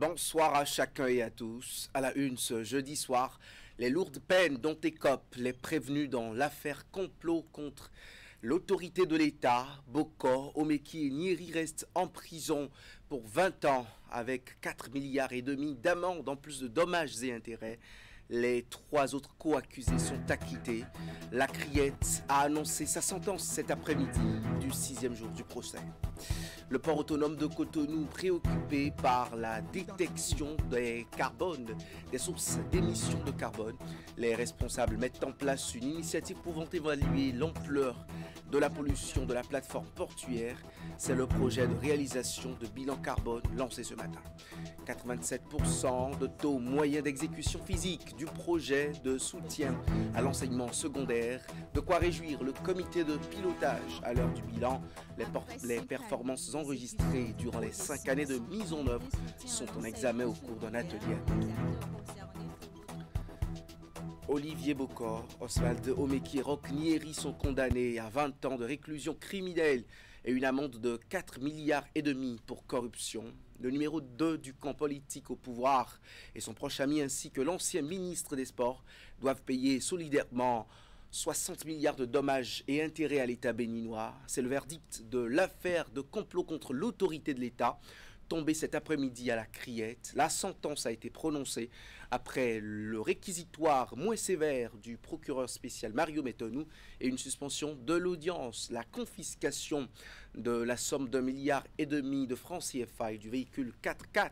Bonsoir à chacun et à tous. À la une ce jeudi soir, les lourdes peines dont écopent les prévenus dans l'affaire complot contre l'autorité de l'État. Bokor, Omeki et Nyeri restent en prison pour 20 ans avec 4,5 milliards d'amende en plus de dommages et intérêts. Les 3 autres co-accusés sont acquittés. La Criette a annoncé sa sentence cet après-midi du 6e jour du procès. Le port autonome de Cotonou, préoccupé par la détection des sources d'émissions de carbone, les responsables mettent en place une initiative pouvant évaluer l'ampleur de la pollution de la plateforme portuaire. C'est le projet de réalisation de bilan carbone lancé ce matin. 87% de taux moyen d'exécution physique du projet de soutien à l'enseignement secondaire. De quoi réjouir le comité de pilotage à l'heure du bilan. Les performances enregistrées durant les 5 années de mise en œuvre sont en examen au cours d'un atelier. Olivier Bokor, Oswald Omeki et Roch Nyeri sont condamnés à 20 ans de réclusion criminelle et une amende de 4,5 milliards pour corruption. Le numéro 2 du camp politique au pouvoir et son proche ami ainsi que l'ancien ministre des Sports doivent payer solidairement 60 milliards de dommages et intérêts à l'État béninois. C'est le verdict de l'affaire de complot contre l'autorité de l'État, tombée cet après-midi à la Criette. La sentence a été prononcée après le réquisitoire moins sévère du procureur spécial Mario Metonou et une suspension de l'audience. La confiscation de la somme d'1,5 milliard de francs CFA et du véhicule 4x4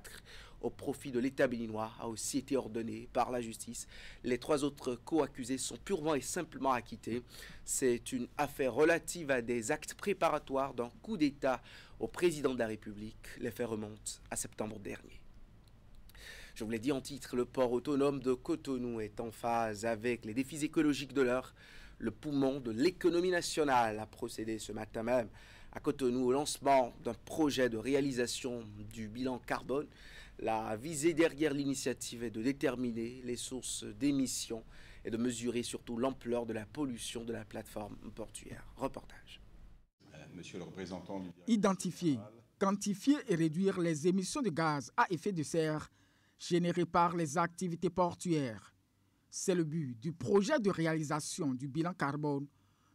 au profit de l'État béninois a aussi été ordonnée par la justice. Les 3 autres co-accusés sont purement et simplement acquittés. C'est une affaire relative à des actes préparatoires d'un coup d'État au président de la République. Les faits remontent à septembre dernier. Je vous l'ai dit en titre, le port autonome de Cotonou est en phase avec les défis écologiques de l'heure. Le poumon de l'économie nationale a procédé ce matin même à Cotonou au lancement d'un projet de réalisation du bilan carbone. La visée derrière l'initiative est de déterminer les sources d'émissions et de mesurer surtout l'ampleur de la pollution de la plateforme portuaire. Reportage. Monsieur le représentant du Identifier, quantifier et réduire les émissions de gaz à effet de serre générées par les activités portuaires. C'est le but du projet de réalisation du bilan carbone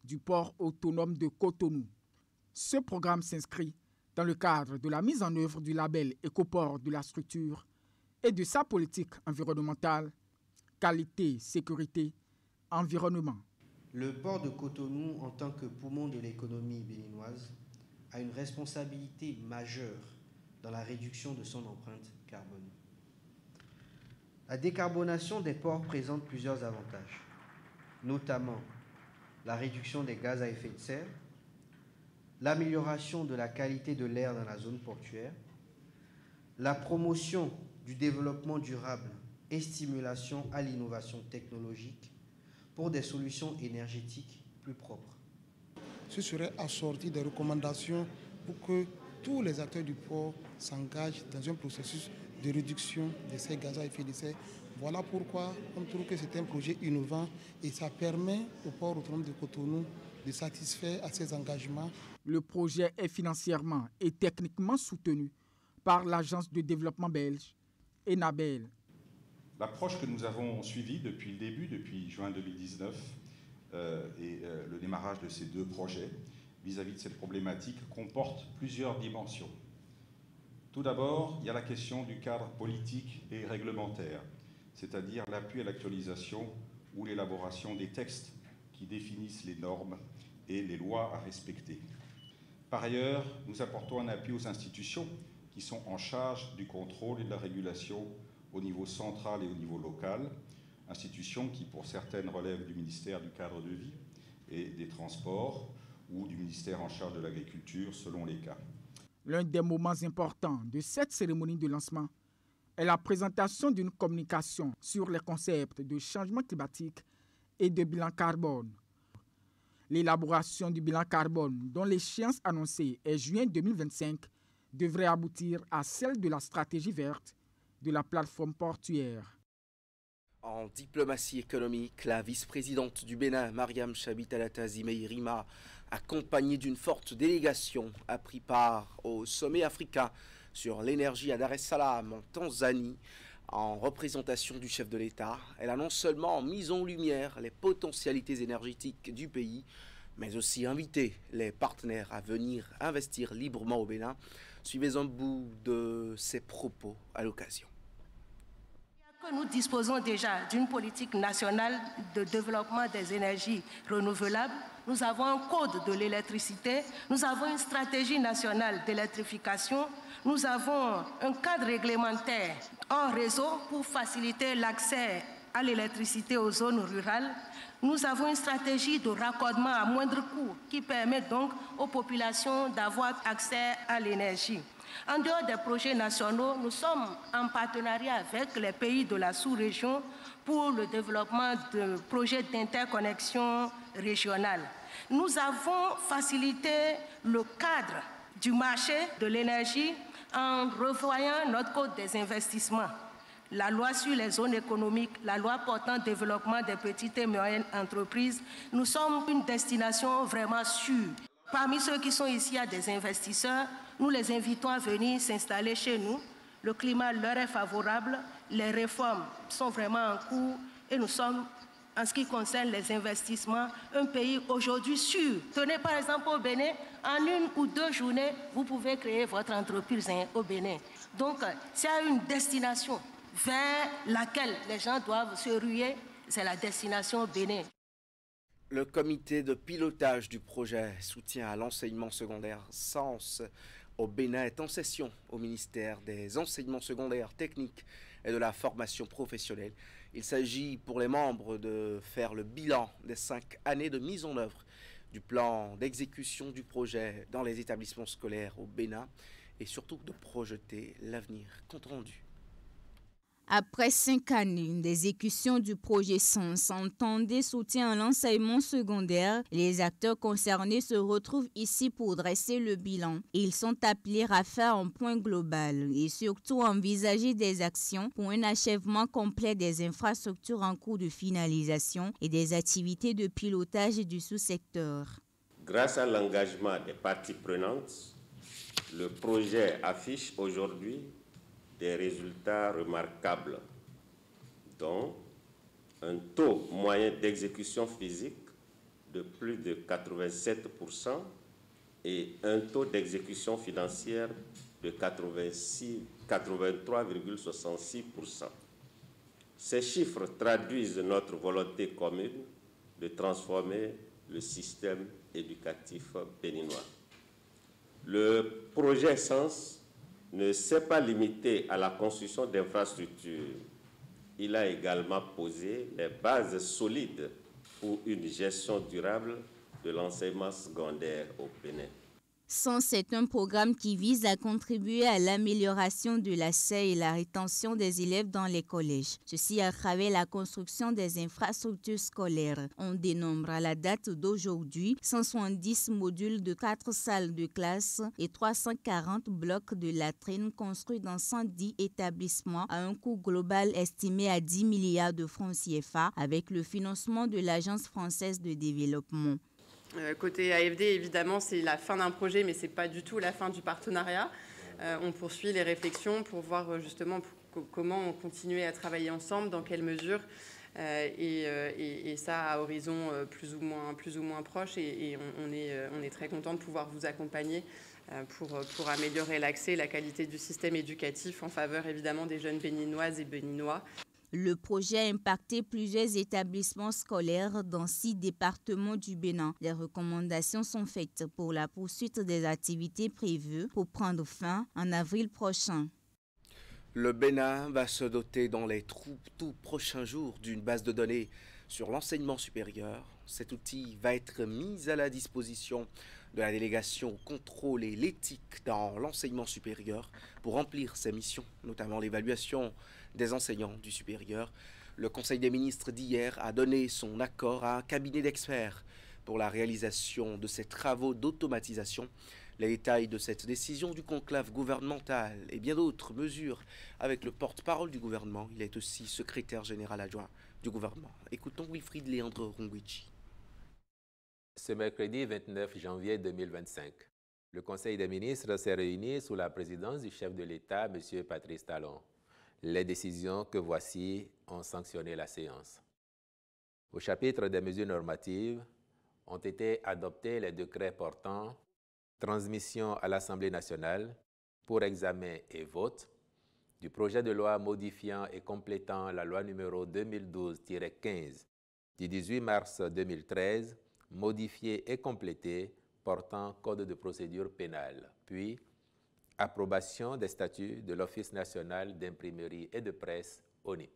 du port autonome de Cotonou. Ce programme s'inscrit dans le cadre de la mise en œuvre du label Écoport de la structure et de sa politique environnementale, qualité, sécurité, environnement. Le port de Cotonou, en tant que poumon de l'économie béninoise, a une responsabilité majeure dans la réduction de son empreinte carbone. La décarbonation des ports présente plusieurs avantages, notamment la réduction des gaz à effet de serre, l'amélioration de la qualité de l'air dans la zone portuaire, la promotion du développement durable et stimulation à l'innovation technologique pour des solutions énergétiques plus propres. Ce serait assorti des recommandations pour que tous les acteurs du port s'engagent dans un processus de réduction de ces gaz à effet de serre. Voilà pourquoi on trouve que c'est un projet innovant et ça permet au port autonome de Cotonou de satisfaire à ses engagements. Le projet est financièrement et techniquement soutenu par l'Agence de développement belge, Enabel. L'approche que nous avons suivie depuis le début, depuis juin 2019, et le démarrage de ces 2 projets vis-à-vis de cette problématique comporte plusieurs dimensions. Tout d'abord, il y a la question du cadre politique et réglementaire, c'est-à-dire l'appui à l'actualisation ou l'élaboration des textes qui définissent les normes et les lois à respecter. Par ailleurs, nous apportons un appui aux institutions qui sont en charge du contrôle et de la régulation au niveau central et au niveau local, institutions qui pour certaines relèvent du ministère du cadre de vie et des transports ou du ministère en charge de l'agriculture selon les cas. L'un des moments importants de cette cérémonie de lancement est la présentation d'une communication sur les concepts de changement climatique et de bilan carbone. L'élaboration du bilan carbone, dont l'échéance annoncée est juin 2025, devrait aboutir à celle de la stratégie verte de la plateforme portuaire. En diplomatie économique, la vice-présidente du Bénin, Mariam Chabi-Talata Zimeirima, accompagnée d'une forte délégation, a pris part au sommet africain sur l'énergie à Dar es Salaam, en Tanzanie, en représentation du chef de l'État. Elle a non seulement mis en lumière les potentialités énergétiques du pays, mais aussi invité les partenaires à venir investir librement au Bénin. Suivez un bout de ses propos à l'occasion. Nous disposons déjà d'une politique nationale de développement des énergies renouvelables. Nous avons un code de l'électricité, nous avons une stratégie nationale d'électrification, nous avons un cadre réglementaire en réseau pour faciliter l'accès à l'électricité aux zones rurales. Nous avons une stratégie de raccordement à moindre coût qui permet donc aux populations d'avoir accès à l'énergie. En dehors des projets nationaux, nous sommes en partenariat avec les pays de la sous-région pour le développement de projets d'interconnexion régionale. Nous avons facilité le cadre du marché de l'énergie en revoyant notre code des investissements, la loi sur les zones économiques, la loi portant développement des petites et moyennes entreprises. Nous sommes une destination vraiment sûre. Parmi ceux qui sont ici, il y a des investisseurs. Nous les invitons à venir s'installer chez nous. Le climat leur est favorable. Les réformes sont vraiment en cours. Et nous sommes, en ce qui concerne les investissements, un pays aujourd'hui sûr. Tenez par exemple au Bénin, en 1 ou 2 journées, vous pouvez créer votre entreprise au Bénin. Donc, s'il y a une destination vers laquelle les gens doivent se ruer, c'est la destination Bénin. Le comité de pilotage du projet soutien à l'enseignement secondaire SENS au Bénin est en session au ministère des enseignements secondaires techniques et de la formation professionnelle. Il s'agit pour les membres de faire le bilan des 5 années de mise en œuvre du plan d'exécution du projet dans les établissements scolaires au Bénin et surtout de projeter l'avenir. Compte rendu. Après 5 années d'exécution du projet SENS entendé soutien à l'enseignement secondaire, les acteurs concernés se retrouvent ici pour dresser le bilan. Ils sont appelés à faire un point global et surtout envisager des actions pour un achèvement complet des infrastructures en cours de finalisation et des activités de pilotage du sous-secteur. Grâce à l'engagement des parties prenantes, le projet affiche aujourd'hui des résultats remarquables, dont un taux moyen d'exécution physique de plus de 87% et un taux d'exécution financière de 83,66%. Ces chiffres traduisent notre volonté commune de transformer le système éducatif béninois. Le projet SENS ne s'est pas limité à la construction d'infrastructures. Il a également posé les bases solides pour une gestion durable de l'enseignement secondaire au Bénin. SENS est un programme qui vise à contribuer à l'amélioration de l'accès et la rétention des élèves dans les collèges. Ceci à travers la construction des infrastructures scolaires. On dénombre à la date d'aujourd'hui 170 modules de 4 salles de classe et 340 blocs de latrines construits dans 110 établissements à un coût global estimé à 10 milliards de francs CFA avec le financement de l'Agence française de développement. Côté AFD, évidemment, c'est la fin d'un projet, mais ce n'est pas du tout la fin du partenariat. On poursuit les réflexions pour voir justement comment continuer à travailler ensemble, dans quelle mesure, et ça à horizon plus ou moins proche. Et on est très content de pouvoir vous accompagner pour améliorer l'accès et la qualité du système éducatif en faveur évidemment des jeunes béninoises et béninois. Le projet a impacté plusieurs établissements scolaires dans 6 départements du Bénin. Les recommandations sont faites pour la poursuite des activités prévues pour prendre fin en avril prochain. Le Bénin va se doter dans les tout prochains jours d'une base de données sur l'enseignement supérieur. Cet outil va être mis à la disposition de la délégation au contrôle et l'éthique dans l'enseignement supérieur pour remplir ses missions, notamment l'évaluation des enseignants du supérieur. Le Conseil des ministres d'hier a donné son accord à un cabinet d'experts pour la réalisation de ces travaux d'automatisation. Les détails de cette décision du conclave gouvernemental et bien d'autres mesures avec le porte-parole du gouvernement. Il est aussi secrétaire général adjoint du gouvernement. Écoutons Wilfried Léandre Rungwichi. Ce mercredi 29 janvier 2025, Le Conseil des ministres s'est réuni sous la présidence du chef de l'État, M. Patrice Talon. Les décisions que voici ont sanctionné la séance. Au chapitre des mesures normatives, ont été adoptés les décrets portant transmission à l'Assemblée nationale pour examen et vote du projet de loi modifiant et complétant la loi numéro 2012-15 du 18 mars 2013, modifiée et complétée portant code de procédure pénale, puis approbation des statuts de l'Office national d'imprimerie et de presse, ONIP.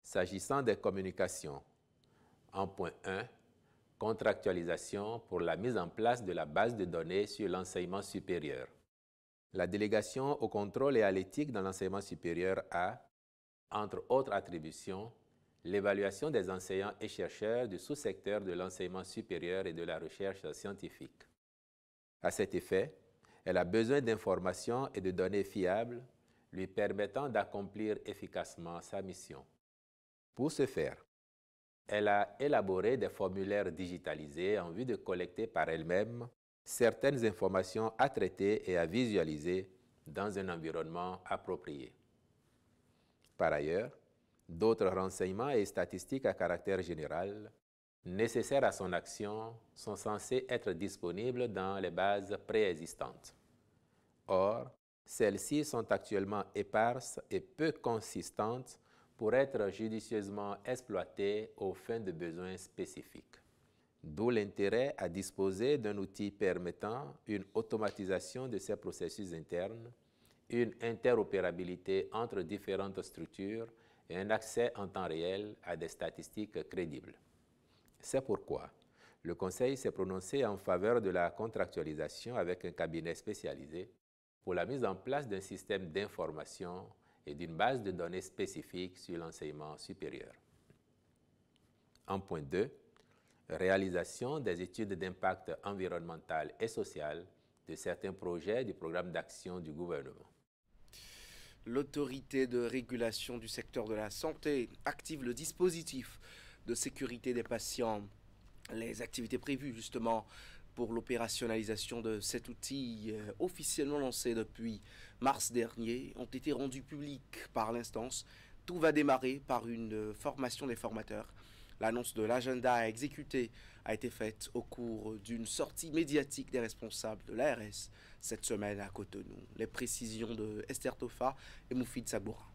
S'agissant des communications, en point 1, contractualisation pour la mise en place de la base de données sur l'enseignement supérieur. La délégation au contrôle et à l'éthique dans l'enseignement supérieur a, entre autres attributions, l'évaluation des enseignants et chercheurs du sous-secteur de l'enseignement supérieur et de la recherche scientifique. À cet effet, elle a besoin d'informations et de données fiables lui permettant d'accomplir efficacement sa mission. Pour ce faire, elle a élaboré des formulaires digitalisés en vue de collecter par elle-même certaines informations à traiter et à visualiser dans un environnement approprié. Par ailleurs, d'autres renseignements et statistiques à caractère général nécessaires à son action sont censés être disponibles dans les bases préexistantes. Or, celles-ci sont actuellement éparses et peu consistantes pour être judicieusement exploitées aux fins de besoins spécifiques. D'où l'intérêt à disposer d'un outil permettant une automatisation de ces processus internes, une interopérabilité entre différentes structures et un accès en temps réel à des statistiques crédibles. C'est pourquoi le Conseil s'est prononcé en faveur de la contractualisation avec un cabinet spécialisé pour la mise en place d'un système d'information et d'une base de données spécifique sur l'enseignement supérieur. En point 2, réalisation des études d'impact environnemental et social de certains projets du programme d'action du gouvernement. L'autorité de régulation du secteur de la santé active le dispositif de sécurité des patients. Les activités prévues justement pour l'opérationnalisation de cet outil officiellement lancé depuis mars dernier ont été rendues publiques par l'instance. Tout va démarrer par une formation des formateurs. L'annonce de l'agenda à exécuter a été faite au cours d'une sortie médiatique des responsables de l'ARS cette semaine à Cotonou. Les précisions de Esther Tofa et Moufid Saboura.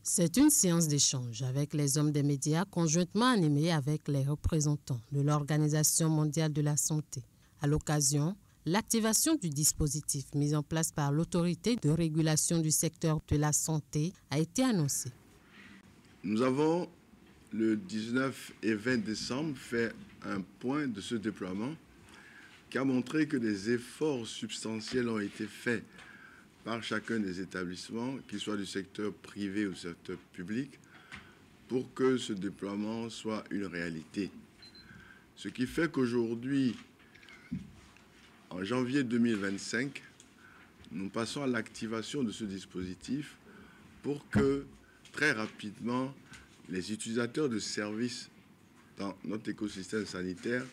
C'est une séance d'échange avec les hommes des médias conjointement animée avec les représentants de l'Organisation mondiale de la santé. À l'occasion, l'activation du dispositif mis en place par l'autorité de régulation du secteur de la santé a été annoncée. Nous avons, le 19 et 20 décembre, fait un point de ce déploiement qui a montré que des efforts substantiels ont été faits par chacun des établissements, qu'ils soient du secteur privé ou du secteur public, pour que ce déploiement soit une réalité. Ce qui fait qu'aujourd'hui, en janvier 2025, nous passons à l'activation de ce dispositif pour que, très rapidement, les utilisateurs de services dans notre écosystème sanitaire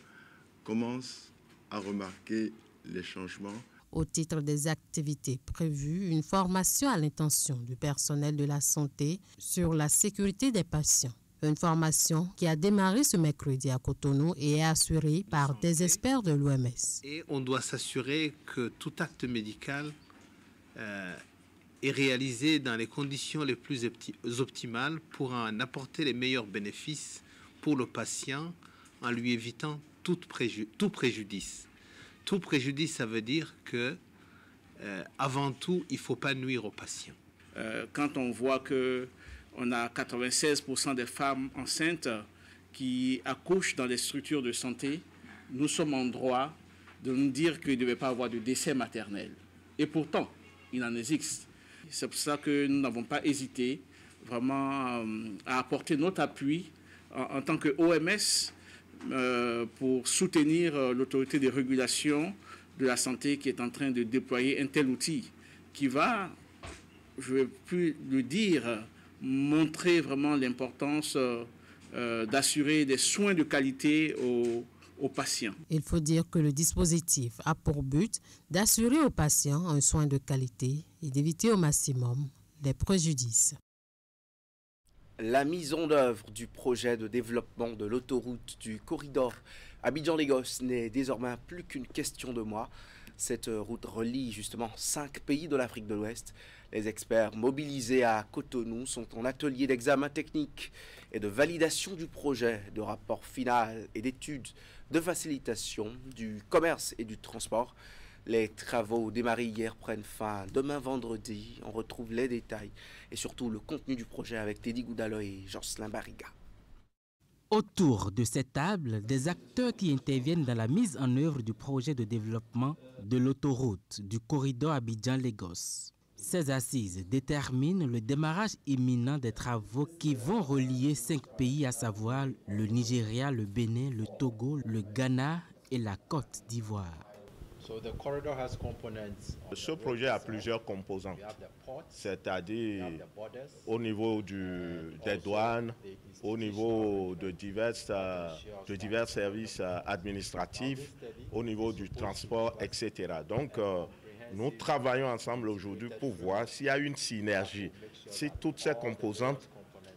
commencent à remarquer les changements. Au titre des activités prévues, une formation à l'intention du personnel de la santé sur la sécurité des patients. Une formation qui a démarré ce mercredi à Cotonou et est assurée par des experts de l'OMS. Et on doit s'assurer que tout acte médical est réalisé dans les conditions les plus optimales pour en apporter les meilleurs bénéfices pour le patient en lui évitant tout préjudice. Tout préjudice, ça veut dire que, avant tout, il ne faut pas nuire aux patients. Quand on voit qu'on a 96% des femmes enceintes qui accouchent dans des structures de santé, nous sommes en droit de nous dire qu'il ne devait pas avoir de décès maternel. Et pourtant, il en existe. C'est pour ça que nous n'avons pas hésité vraiment à apporter notre appui en tant que OMS pour soutenir l'autorité de régulation de la santé qui est en train de déployer un tel outil qui va, je ne vais plus le dire, montrer vraiment l'importance d'assurer des soins de qualité aux patients. Il faut dire que le dispositif a pour but d'assurer aux patients un soin de qualité et d'éviter au maximum les préjudices. La mise en œuvre du projet de développement de l'autoroute du corridor Abidjan-Lagos n'est désormais plus qu'une question de mois. Cette route relie justement 5 pays de l'Afrique de l'Ouest. Les experts mobilisés à Cotonou sont en atelier d'examen technique et de validation du projet, de rapport final et d'études de facilitation du commerce et du transport. Les travaux démarrés hier prennent fin demain vendredi. On retrouve les détails et surtout le contenu du projet avec Teddy Goudalo et Jocelyn Barriga. Autour de cette table, des acteurs qui interviennent dans la mise en œuvre du projet de développement de l'autoroute du corridor Abidjan-Lagos. Ces assises déterminent le démarrage imminent des travaux qui vont relier 5 pays, à savoir le Nigeria, le Bénin, le Togo, le Ghana et la Côte d'Ivoire. Ce projet a plusieurs composants, c'est-à-dire au niveau des douanes, au niveau de divers services administratifs, au niveau du transport, etc. Donc, nous travaillons ensemble aujourd'hui pour voir s'il y a une synergie, si toutes ces composantes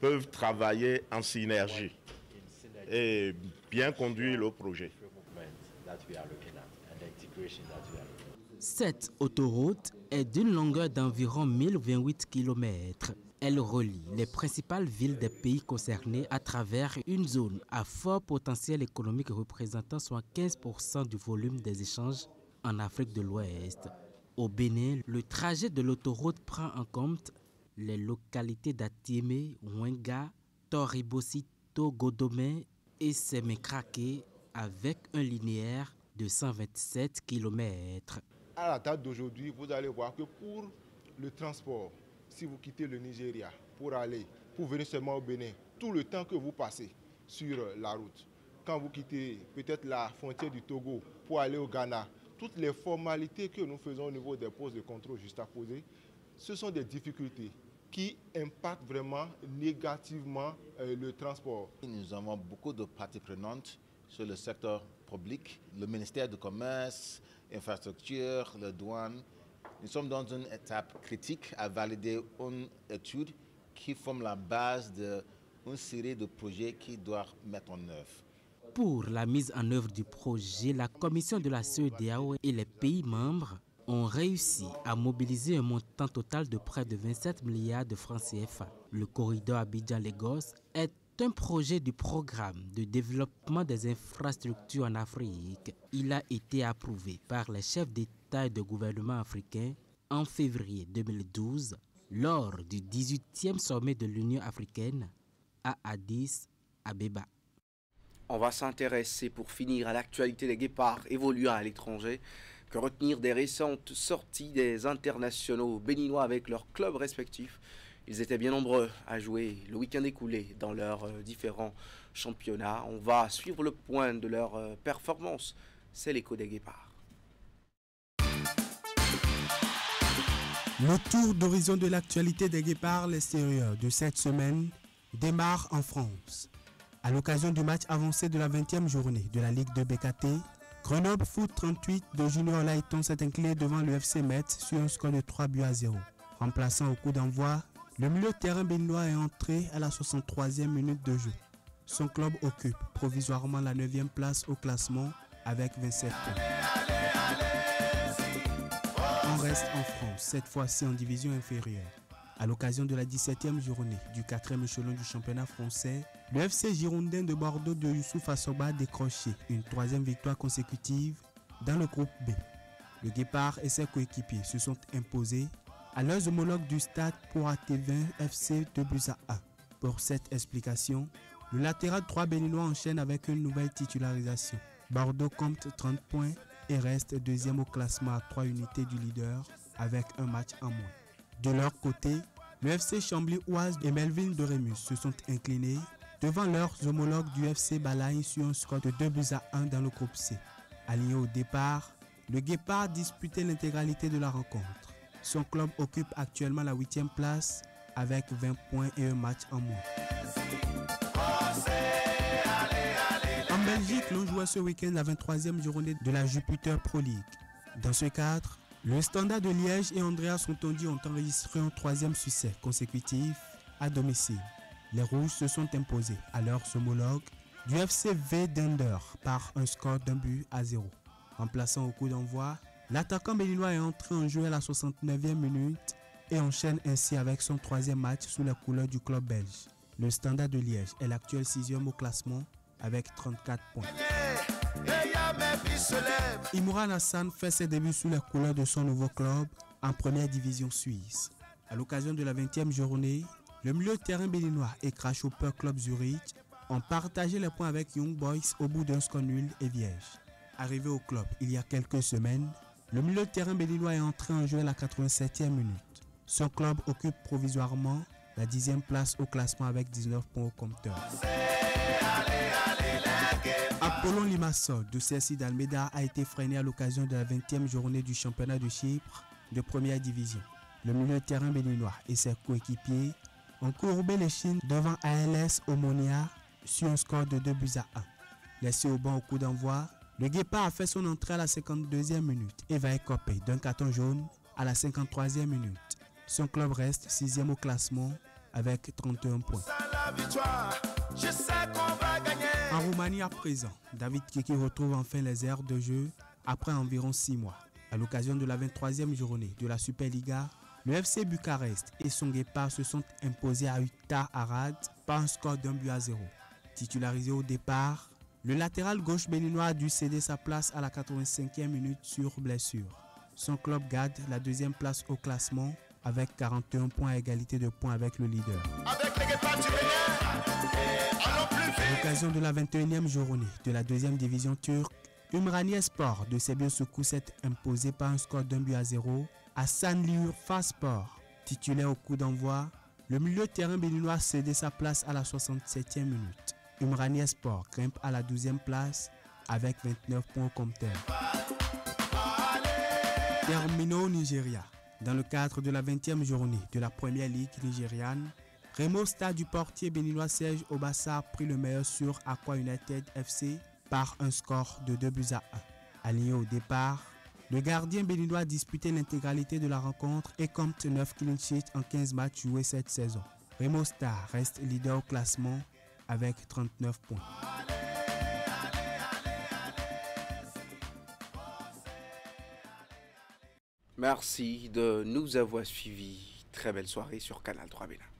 peuvent travailler en synergie et bien conduire le projet. Cette autoroute est d'une longueur d'environ 1028 km. Elle relie les principales villes des pays concernés à travers une zone à fort potentiel économique représentant soit 15% du volume des échanges en Afrique de l'Ouest. Au Bénin, le trajet de l'autoroute prend en compte les localités d'Atiémé, Ouenga, Toribosito, Godomé et Sémékraké avec un linéaire de 127 km. À la date d'aujourd'hui, vous allez voir que pour le transport, si vous quittez le Nigeria pour venir seulement au Bénin, tout le temps que vous passez sur la route, quand vous quittez peut-être la frontière du Togo pour aller au Ghana, toutes les formalités que nous faisons au niveau des postes de contrôle juste à poser, ce sont des difficultés qui impactent vraiment négativement le transport. Nous avons beaucoup de parties prenantes sur le secteur public, le ministère du Commerce, infrastructure, les douanes. Nous sommes dans une étape critique à valider une étude qui forme la base d'une série de projets qui doivent mettre en œuvre. Pour la mise en œuvre du projet, la commission de la CEDEAO et les pays membres ont réussi à mobiliser un montant total de près de 27 milliards de francs CFA. Le corridor Abidjan-Lagos est un projet du programme de développement des infrastructures en Afrique. Il a été approuvé par les chefs d'État et de gouvernement africains en février 2012 lors du 18e sommet de l'Union africaine à Addis Abeba. On va s'intéresser pour finir à l'actualité des guépards évoluant à l'étranger. Que retenir des récentes sorties des internationaux béninois avec leurs clubs respectifs? Ils étaient bien nombreux à jouer le week-end écoulé dans leurs différents championnats. On va suivre le point de leur performance. C'est l'écho des guépards. Le tour d'horizon de l'actualité des guépards l'extérieur de cette semaine démarre en France. À l'occasion du match avancé de la 20e journée de la Ligue de BKT, Grenoble Foot 38 de Junior Layton s'est incliné devant le FC Metz sur un score de 3-0. Remplaçant au coup d'envoi, le milieu de terrain béninois est entré à la 63e minute de jeu. Son club occupe provisoirement la 9e place au classement avec 27 points. On reste en France, cette fois-ci en division inférieure. À l'occasion de la 17e journée du 4e échelon du championnat français, le FC Girondin de Bordeaux de Youssouf Assoba a décroché une 3e victoire consécutive dans le groupe B. Le Guépard et ses coéquipiers se sont imposés à leurs homologues du stade pour AT20 FC 2-1. Pour cette explication, le latéral 3 béninois enchaîne avec une nouvelle titularisation. Bordeaux compte 30 points et reste deuxième au classement à 3 unités du leader avec un match en moins. De leur côté, le FC Chambly-Oise et Melville de Rémus se sont inclinés devant leurs homologues du FC Balagne sur un score de 2-1 dans le groupe C. Aligné au départ, le Guépard disputait l'intégralité de la rencontre. Son club occupe actuellement la 8e place avec 20 points et un match en moins. Belgique l'ont joué ce week-end la 23e journée de la Jupiter Pro League. Dans ce cadre, le Standard de Liège et Andreas Rotondi ont enregistré un 3e succès consécutif à domicile. Les Rouges se sont imposés à leurs homologues du FC Weidender par un score d'1-0. En plaçant au coup d'envoi, l'attaquant béninois est entré en jeu à la 69e minute et enchaîne ainsi avec son 3e match sous la couleur du club belge. Le Standard de Liège est l'actuel 6e au classement avec 34 points. Imran Hassan fait ses débuts sous la couleur de son nouveau club en première division suisse. À l'occasion de la 20e journée, le milieu de terrain béninois et Grasshopper Club Zurich ont partagé les points avec Young Boys au bout d'un score nul et vierge. Arrivé au club il y a quelques semaines, le milieu de terrain béninois est entré en jeu à la 87e minute. Son club occupe provisoirement la 10e place au classement avec 19 points au compteur. Apollon Limassol de CSI d'Almeida a été freiné à l'occasion de la 20e journée du championnat de Chypre de première division. Le milieu de terrain béninois et ses coéquipiers ont courbé les chines devant ALS Omonia sur un score de 2-1. Laissé au banc au coup d'envoi, le Guépard a fait son entrée à la 52e minute et va écoper d'un carton jaune à la 53e minute. Son club reste 6e au classement avec 31 points. En Roumanie à présent, David Kiki retrouve enfin les aires de jeu après environ 6 mois. À l'occasion de la 23e journée de la Superliga, le FC Bucarest et son Guépard se sont imposés à Utah Arad par un score d'1-0. Titularisé au départ, le latéral gauche béninois a dû céder sa place à la 85e minute sur blessure. Son club garde la 2e place au classement avec 41 points à égalité de points avec le leader. À l'occasion de la 21e journée de la 2e division turque, Ümraniyespor de Sebiosoukou s'est imposé par un score d'1-0 à Sanliur Faspor. Titulaire au coup d'envoi, le milieu de terrain béninois a cédé sa place à la 67e minute. Ümraniyespor grimpe à la 12e place avec 29 points au compteur. Terminons au Nigeria. Dans le cadre de la 20e journée de la Première Ligue nigériane, Remo Stars du portier béninois Serge Obassa a pris le meilleur sur Aqua United FC par un score de 2-1. Aligné au départ, le gardien béninois a disputé l'intégralité de la rencontre et compte 9 clean sheets en 15 matchs joués cette saison. Remo Stars reste leader au classement avec 39 points. Merci de nous avoir suivis. Très belle soirée sur Canal 3 Bénin.